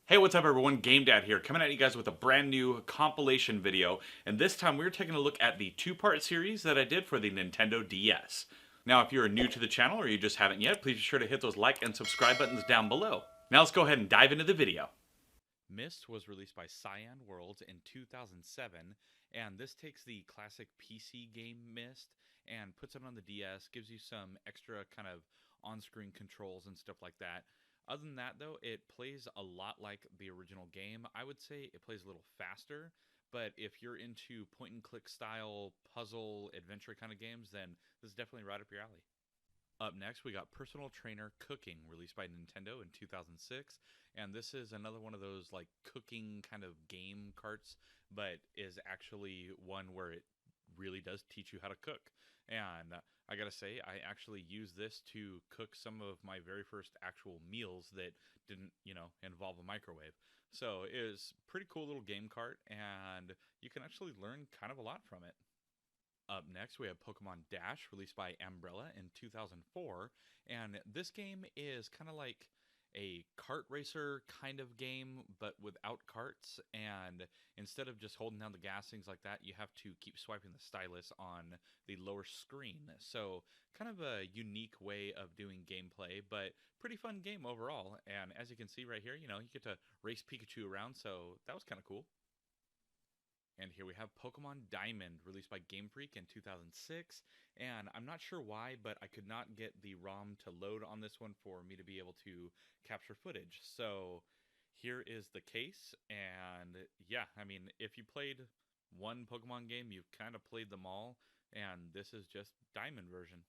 Hey, what's up everyone? GameDad here, coming at you guys with a brand new compilation video, and this time we're taking a look at the two-part series that I did for the Nintendo DS. Now, if you're new to the channel or you just haven't yet, please be sure to hit those like and subscribe buttons down below. Now let's go ahead and dive into the video. Myst was released by Cyan Worlds in 2007, and this takes the classic PC game Myst and puts it on the DS, gives you some extra kind of on-screen controls and stuff like that. Other than that, though, it plays a lot like the original game. I would say it plays a little faster, but if you're into point-and-click style, puzzle, adventure kind of games, then this is definitely right up your alley. Up next, we got Personal Trainer Cooking, released by Nintendo in 2006, and this is another one of those like cooking kind of game carts, but is actually one where it really does teach you how to cook. And I gotta say, I actually used this to cook some of my very first actual meals that didn't, involve a microwave. So it was a pretty cool little game cart, and you can actually learn kind of a lot from it. Up next, we have Pokemon Dash, released by Umbrella in 2004, and this game is kind of like a kart racer kind of game, but without carts, and instead of just holding down the gas, things like that, you have to keep swiping the stylus on the lower screen. So kind of a unique way of doing gameplay, but pretty fun game overall. And as you can see right here, you get to race Pikachu around, so that was kind of cool. And here we have Pokemon Diamond, released by Game Freak in 2006. And I'm not sure why, but I could not get the ROM to load on this one for me to be able to capture footage. So here is the case. And yeah, I mean, if you played one Pokemon game, you've kind of played them all. And this is just Diamond version.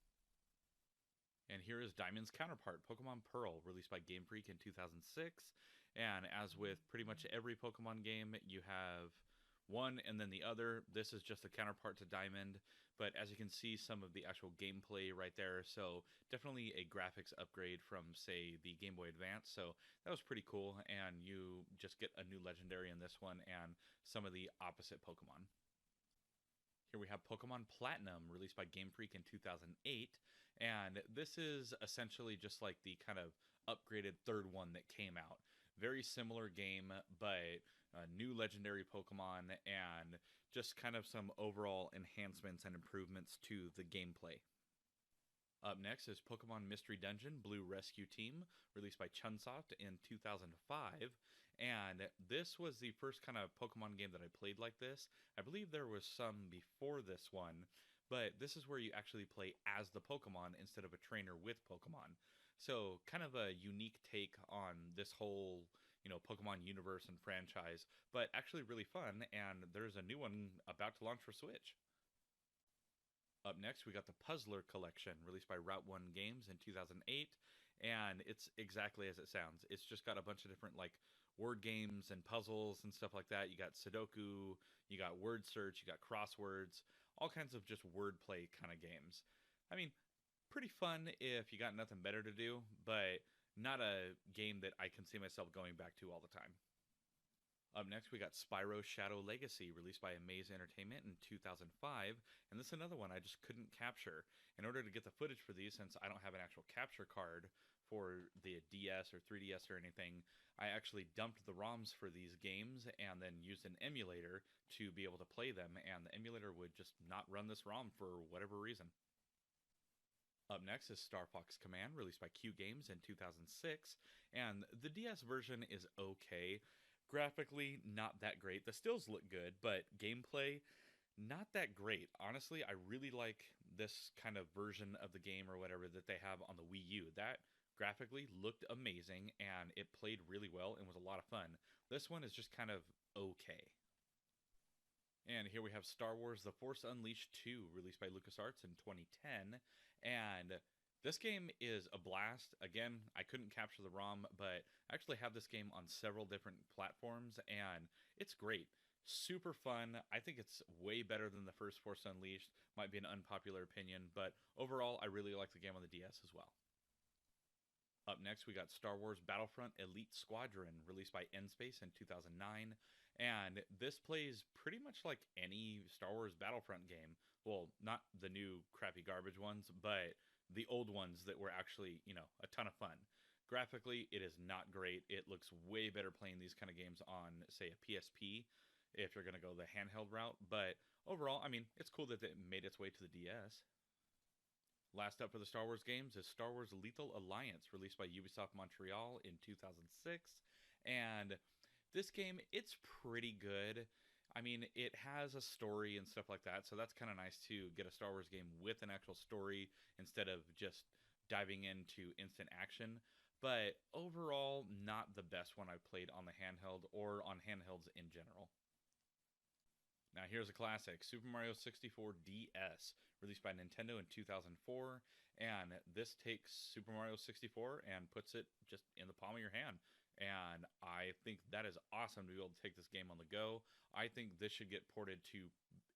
And here is Diamond's counterpart, Pokemon Pearl, released by Game Freak in 2006. And as with pretty much every Pokemon game, you have one and then the other. This is just a counterpart to Diamond, but as you can see, some of the actual gameplay right there, so definitely a graphics upgrade from, say, the Game Boy Advance. So that was pretty cool, and you just get a new legendary in this one and some of the opposite Pokemon. Here we have Pokemon Platinum, released by Game Freak in 2008, and this is essentially just like the kind of upgraded third one that came out. Very similar game, but new legendary Pokemon and just kind of some overall enhancements and improvements to the gameplay. Up next is Pokemon Mystery Dungeon Blue Rescue Team, released by Chunsoft in 2005. And this was the first kind of Pokemon game that I played like this. I believe there was some before this one, but this is where you actually play as the Pokemon instead of a trainer with Pokemon. So kind of a unique take on this whole Pokemon universe and franchise, but actually really fun, and there's a new one about to launch for Switch. Up next, we got the Puzzler Collection, released by Route 1 Games in 2008, and it's exactly as it sounds. It's just got a bunch of different, like, word games and puzzles and stuff like that. You got Sudoku, you got word search, you got crosswords, all kinds of just wordplay kind of games. I mean, pretty fun if you got nothing better to do, but not a game that I can see myself going back to all the time. Up next, we got Spyro Shadow Legacy, released by Amaze Entertainment in 2005, and this is another one I just couldn't capture. In order to get the footage for these, since I don't have an actual capture card for the DS or 3DS or anything, I actually dumped the ROMs for these games and then used an emulator to be able to play them, and the emulator would just not run this ROM for whatever reason. Up next is Star Fox Command, released by Q Games in 2006, and the DS version is okay. Graphically, not that great. The stills look good, but gameplay, not that great. Honestly, I really like this kind of version of the game or whatever that they have on the Wii U. That graphically looked amazing, and it played really well and was a lot of fun. This one is just kind of okay. And here we have Star Wars The Force Unleashed 2, released by LucasArts in 2010. And this game is a blast. Again, I couldn't capture the ROM, but I actually have this game on several different platforms, and it's great. Super fun. I think it's way better than the first Force Unleashed. Might be an unpopular opinion, but overall, I really like the game on the DS as well. Up next, we got Star Wars Battlefront Elite Squadron, released by Nspace in 2009. And this plays pretty much like any Star Wars Battlefront game. Well, not the new crappy garbage ones, but the old ones that were actually, a ton of fun. Graphically, it is not great. It looks way better playing these kind of games on, say, a PSP if you're going to go the handheld route. But overall, I mean, it's cool that it made its way to the DS. Last up for the Star Wars games is Star Wars Lethal Alliance, released by Ubisoft Montreal in 2006. And this game, it's pretty good. I mean, it has a story and stuff like that, so that's kind of nice to get a Star Wars game with an actual story instead of just diving into instant action. But overall, not the best one I've played on the handheld or on handhelds in general. Now here's a classic, Super Mario 64 DS, released by Nintendo in 2004, and this takes Super Mario 64 and puts it just in the palm of your hand. And I think that is awesome to be able to take this game on the go. I think this should get ported to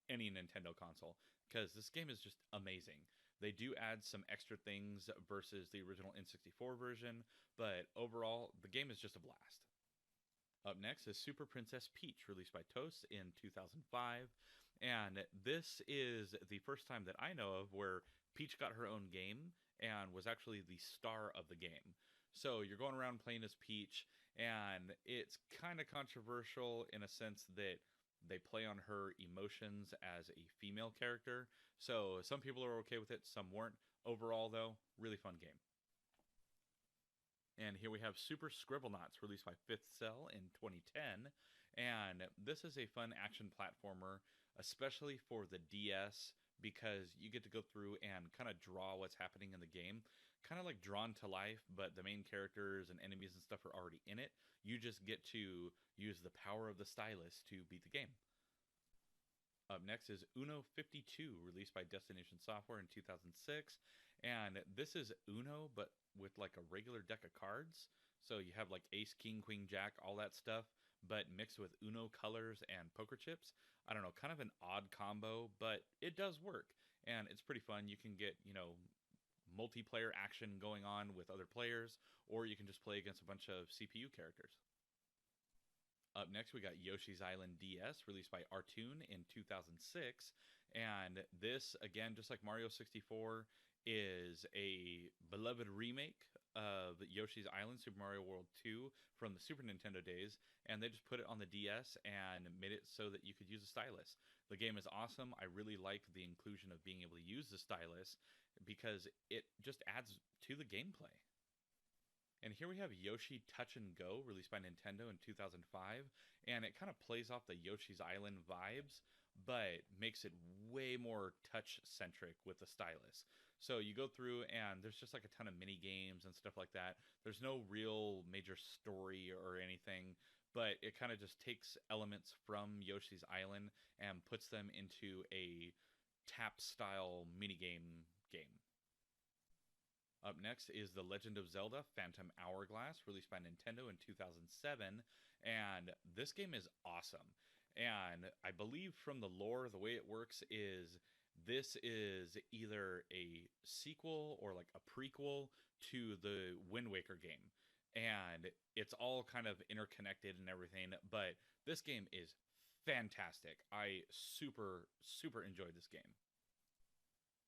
any Nintendo console because this game is just amazing. They do add some extra things versus the original N64 version, but overall, the game is just a blast. Up next is Super Princess Peach, released by TOS in 2005. And this is the first time that I know of where Peach got her own game and was actually the star of the game. So you're going around playing as Peach, and it's kind of controversial in a sense that they play on her emotions as a female character. So some people are okay with it, some weren't. Overall, though, really fun game. And here we have Super Scribblenauts, released by Fifth Cell in 2010. And this is a fun action platformer, especially for the DS, because you get to go through and kind of draw what's happening in the game. Kind of like Drawn to Life, but the main characters and enemies and stuff are already in it. You just get to use the power of the stylus to beat the game. Up next is Uno 52, released by Destination Software in 2006. And this is Uno, but with like a regular deck of cards. So you have like ace, king, queen, jack, all that stuff, but mixed with Uno colors and poker chips. I don't know, kind of an odd combo, but it does work. And it's pretty fun. You can get, multiplayer action going on with other players, or you can just play against a bunch of CPU characters. Up next, we got Yoshi's Island DS, released by Artoon in 2006. And this, again, just like Mario 64, is a beloved remake of Yoshi's Island, Super Mario World 2, from the Super Nintendo days. And they just put it on the DS and made it so that you could use a stylus. The game is awesome. I really like the inclusion of being able to use the stylus because it just adds to the gameplay. And here we have Yoshi Touch and Go, released by Nintendo in 2005. And it kind of plays off the Yoshi's Island vibes, but makes it way more touch-centric with the stylus. So you go through, and there's just like a ton of mini games and stuff like that. There's no real major story or anything, but it kind of just takes elements from Yoshi's Island and puts them into a tap-style minigame game. Up next is The Legend of Zelda Phantom Hourglass, released by Nintendo in 2007. And this game is awesome. And I believe from the lore, the way it works is this is either a sequel or like a prequel to the Wind Waker game. And it's all kind of interconnected and everything. But this game is fantastic. I super, super enjoyed this game.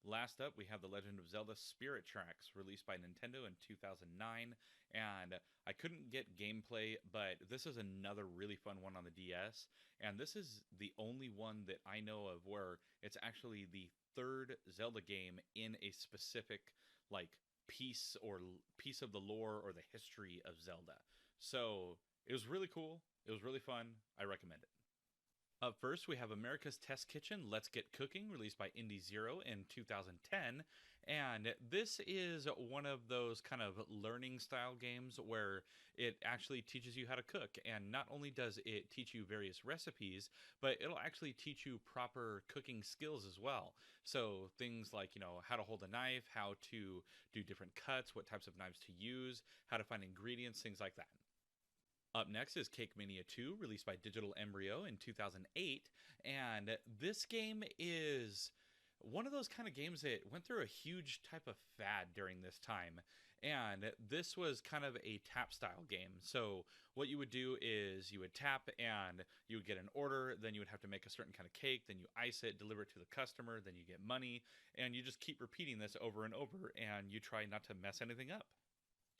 Last up, we have The Legend of Zelda Spirit Tracks, released by Nintendo in 2009, and I couldn't get gameplay, but this is another really fun one on the DS, and this is the only one that I know of where it's actually the third Zelda game in a specific, like, piece of the lore or the history of Zelda. So, it was really cool, it was really fun, I recommend it. Up first, we have America's Test Kitchen, Let's Get Cooking, released by Indie Zero in 2010. And this is one of those kind of learning style games where it actually teaches you how to cook. And not only does it teach you various recipes, but it'll actually teach you proper cooking skills as well. So things like, how to hold a knife, how to do different cuts, what types of knives to use, how to find ingredients, things like that. Up next is Cake Mania 2, released by Digital Embryo in 2008, and this game is one of those kind of games that went through a huge type of fad during this time, And this was kind of a tap style game. So what you would do is you would tap and you would get an order, then you would have to make a certain kind of cake, then you ice it, deliver it to the customer, then you get money, and you just keep repeating this over and over, and you try not to mess anything up.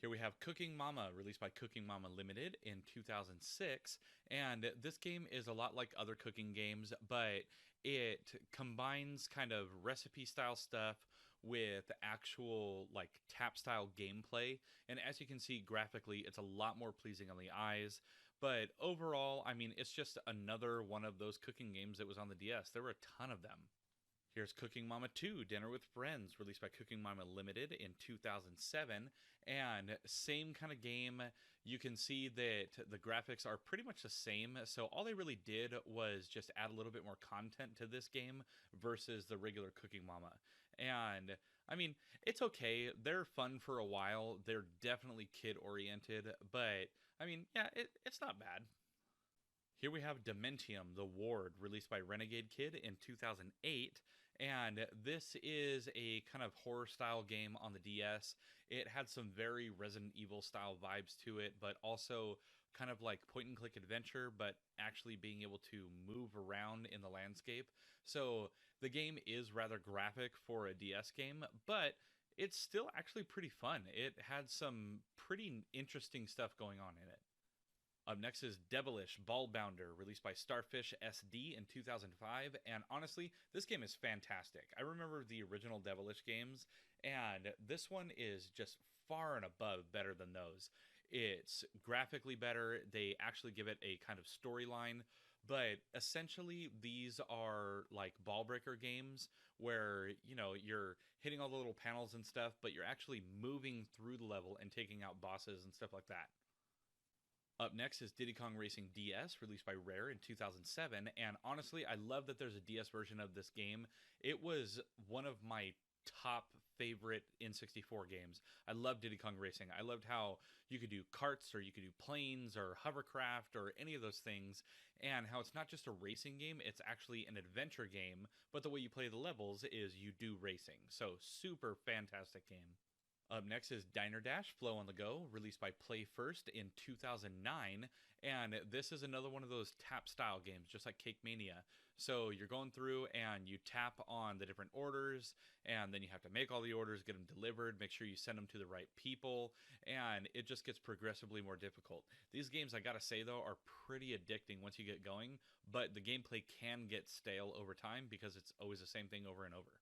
Here we have Cooking Mama, released by Cooking Mama Limited in 2006. And this game is a lot like other cooking games, but it combines kind of recipe style stuff with actual like tap style gameplay. And as you can see graphically, it's a lot more pleasing on the eyes. But overall, I mean, it's just another one of those cooking games that was on the DS. There were a ton of them. Here's Cooking Mama 2, Dinner with Friends, released by Cooking Mama Limited in 2007. And same kind of game. You can see that the graphics are pretty much the same. So all they really did was just add a little bit more content to this game versus the regular Cooking Mama. And I mean, it's okay. They're fun for a while. They're definitely kid oriented. But I mean, yeah, it's not bad. Here we have Dementium The Ward, released by Renegade Kid in 2008. And this is a kind of horror style game on the DS. It had some very Resident Evil style vibes to it, but also kind of like point and click adventure, but actually being able to move around in the landscape. So the game is rather graphic for a DS game, but it's still actually pretty fun. It had some pretty interesting stuff going on in it. Up next is Devilish Ballbounder, released by Starfish SD in 2005. And honestly, this game is fantastic. I remember the original Devilish games, and this one is just far and above better than those. It's graphically better. They actually give it a kind of storyline. But essentially, these are like ball breaker games where, you know, you're hitting all the little panels and stuff, but you're actually moving through the level and taking out bosses and stuff like that. Up next is Diddy Kong Racing DS, released by Rare in 2007. And honestly, I love that there's a DS version of this game. It was one of my top favorite N64 games. I love Diddy Kong Racing. I loved how you could do karts or you could do planes or hovercraft or any of those things, and how it's not just a racing game, it's actually an adventure game, but the way you play the levels is you do racing. So super fantastic game. Up next is Diner Dash Flow on the Go, released by Play First in 2009. And this is another one of those tap style games, just like Cake Mania. So you're going through and you tap on the different orders, and then you have to make all the orders, get them delivered, make sure you send them to the right people, and it just gets progressively more difficult. These games, I gotta say though, are pretty addicting once you get going, but the gameplay can get stale over time because it's always the same thing over and over.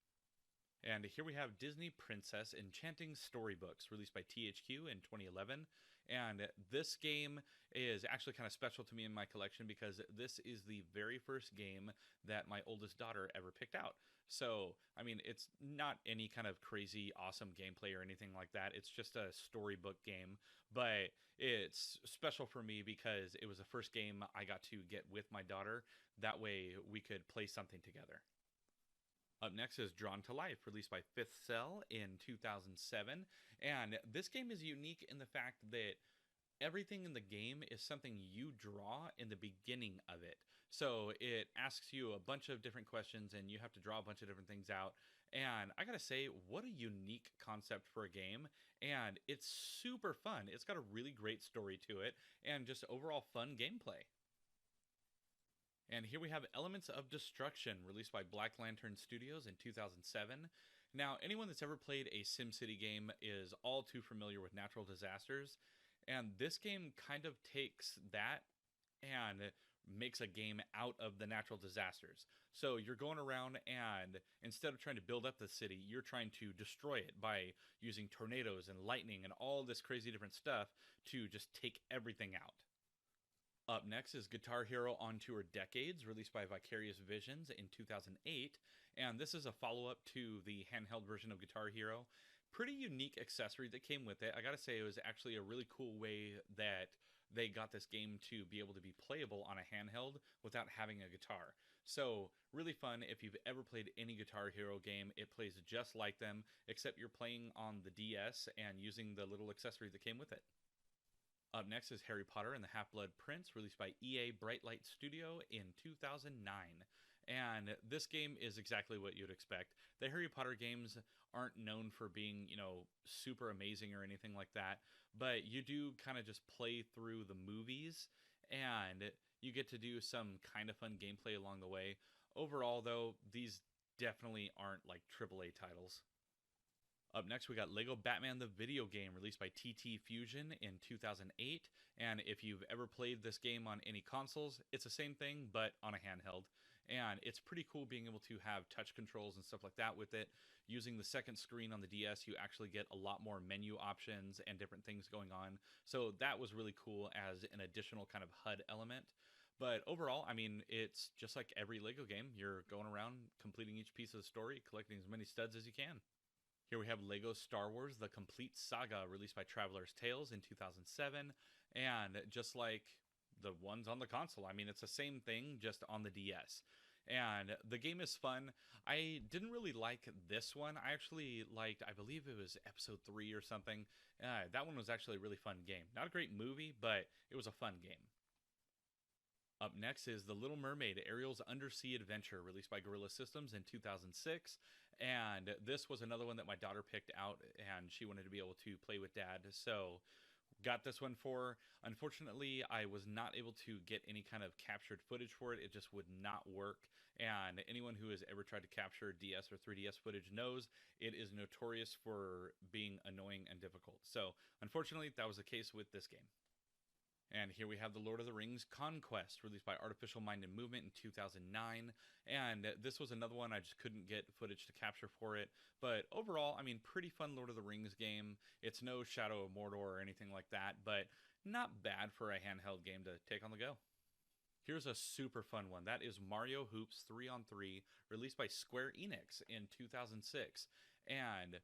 And here we have Disney Princess Enchanting Storybooks, released by THQ in 2011. And this game is actually kind of special to me in my collection because this is the very first game that my oldest daughter ever picked out. So, I mean, it's not any kind of crazy, awesome gameplay or anything like that. It's just a storybook game. But it's special for me because it was the first game I got to get with my daughter. That way we could play something together. Up next is Drawn to Life, released by Fifth Cell in 2007. And this game is unique in the fact that everything in the game is something you draw in the beginning of it. So it asks you a bunch of different questions and you have to draw a bunch of different things out. And I gotta say, what a unique concept for a game. And it's super fun. It's got a really great story to it and just overall fun gameplay. And here we have Elements of Destruction, released by Black Lantern Studios in 2007. Now, anyone that's ever played a SimCity game is all too familiar with natural disasters, and this game kind of takes that and makes a game out of the natural disasters. So you're going around and instead of trying to build up the city, you're trying to destroy it by using tornadoes and lightning and all this crazy different stuff to just take everything out. Up next is Guitar Hero On Tour Decades, released by Vicarious Visions in 2008. And this is a follow-up to the handheld version of Guitar Hero. Pretty unique accessory that came with it. I gotta say, it was actually a really cool way that they got this game to be able to be playable on a handheld without having a guitar. So, really fun. If you've ever played any Guitar Hero game, it plays just like them, except you're playing on the DS and using the little accessory that came with it. Up next is Harry Potter and the Half-Blood Prince, released by EA Brightlight Studio in 2009. And this game is exactly what you'd expect. The Harry Potter games aren't known for being, super amazing or anything like that, but you do kind of just play through the movies and you get to do some kind of fun gameplay along the way. Overall, though, these definitely aren't like AAA titles. Up next, we got Lego Batman the video game, released by TT Fusion in 2008. And if you've ever played this game on any consoles, it's the same thing, but on a handheld. And it's pretty cool being able to have touch controls and stuff like that with it. Using the second screen on the DS, you actually get a lot more menu options and different things going on. So that was really cool as an additional kind of HUD element. But overall, I mean, it's just like every Lego game. You're going around, completing each piece of the story, collecting as many studs as you can. Here we have Lego Star Wars The Complete Saga, released by Traveler's Tales in 2007. And just like the ones on the console, I mean, it's the same thing, just on the DS. And the game is fun. I didn't really like this one. I actually liked, I believe it was episode 3 or something. That one was actually a really fun game. Not a great movie, but it was a fun game. Up next is The Little Mermaid, Ariel's Undersea Adventure, released by Guerrilla Systems in 2006. And this was another one that my daughter picked out, and she wanted to be able to play with Dad. So got this one for her. Unfortunately, I was not able to get any kind of captured footage for it. It just would not work. And anyone who has ever tried to capture DS or 3DS footage knows it is notorious for being annoying and difficult. So unfortunately, that was the case with this game. And here we have The Lord of the Rings Conquest, released by Artificial Mind and Movement in 2009. And this was another one I just couldn't get footage to capture for it. But overall, I mean, pretty fun Lord of the Rings game. It's no Shadow of Mordor or anything like that, but not bad for a handheld game to take on the go. Here's a super fun one. That is Mario Hoops 3-on-3, released by Square Enix in 2006. And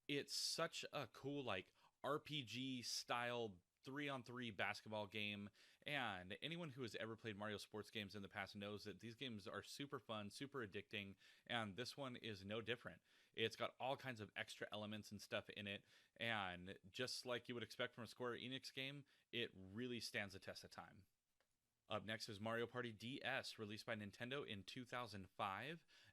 it's such a cool, like, RPG style 3-on-3 basketball game, and anyone who has ever played Mario sports games in the past knows that these games are super fun, super addicting, and this one is no different. It's got all kinds of extra elements and stuff in it, and just like you would expect from a Square Enix game, it really stands the test of time. Up next is Mario Party DS, released by Nintendo in 2005,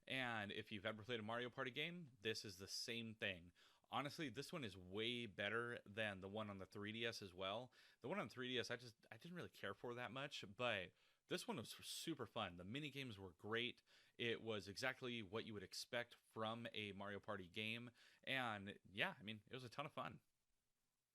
and if you've ever played a Mario Party game, this is the same thing. Honestly, this one is way better than the one on the 3DS as well. The one on 3DS, I didn't really care for that much, but this one was super fun. The mini games were great. It was exactly what you would expect from a Mario Party game, and yeah, I mean, it was a ton of fun.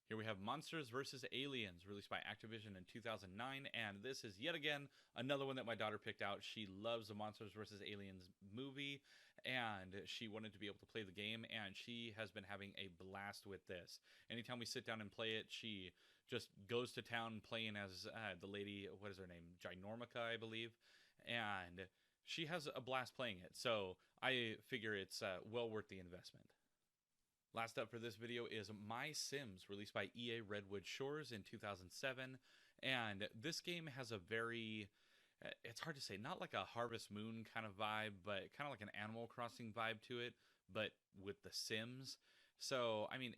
Here we have Monsters vs. Aliens, released by Activision in 2009, and this is yet again another one that my daughter picked out. She loves the Monsters vs. Aliens movie, and she wanted to be able to play the game, and she has been having a blast with this. Anytime we sit down and play it, she just goes to town playing as the lady, what is her name? Ginormica, I believe, and she has a blast playing it, so I figure it's well worth the investment. Last up for this video is My Sims, released by EA Redwood Shores in 2007. And this game has a very, it's hard to say, not like a Harvest Moon kind of vibe, but kind of like an Animal Crossing vibe to it, but with the Sims. So, I mean,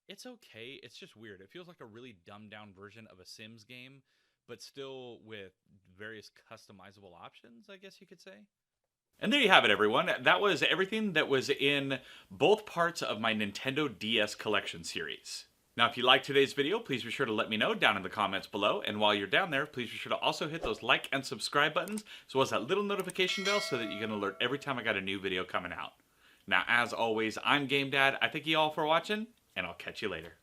it's okay. It's just weird. It feels like a really dumbed down version of a Sims game, but still with various customizable options, I guess you could say. And there you have it, everyone. That was everything that was in both parts of my Nintendo DS collection series. Now, if you liked today's video, please be sure to let me know down in the comments below. And while you're down there, please be sure to also hit those like and subscribe buttons, as well as that little notification bell so that you get an alert every time I got a new video coming out. Now, as always, I'm GameDad. I thank you all for watching, and I'll catch you later.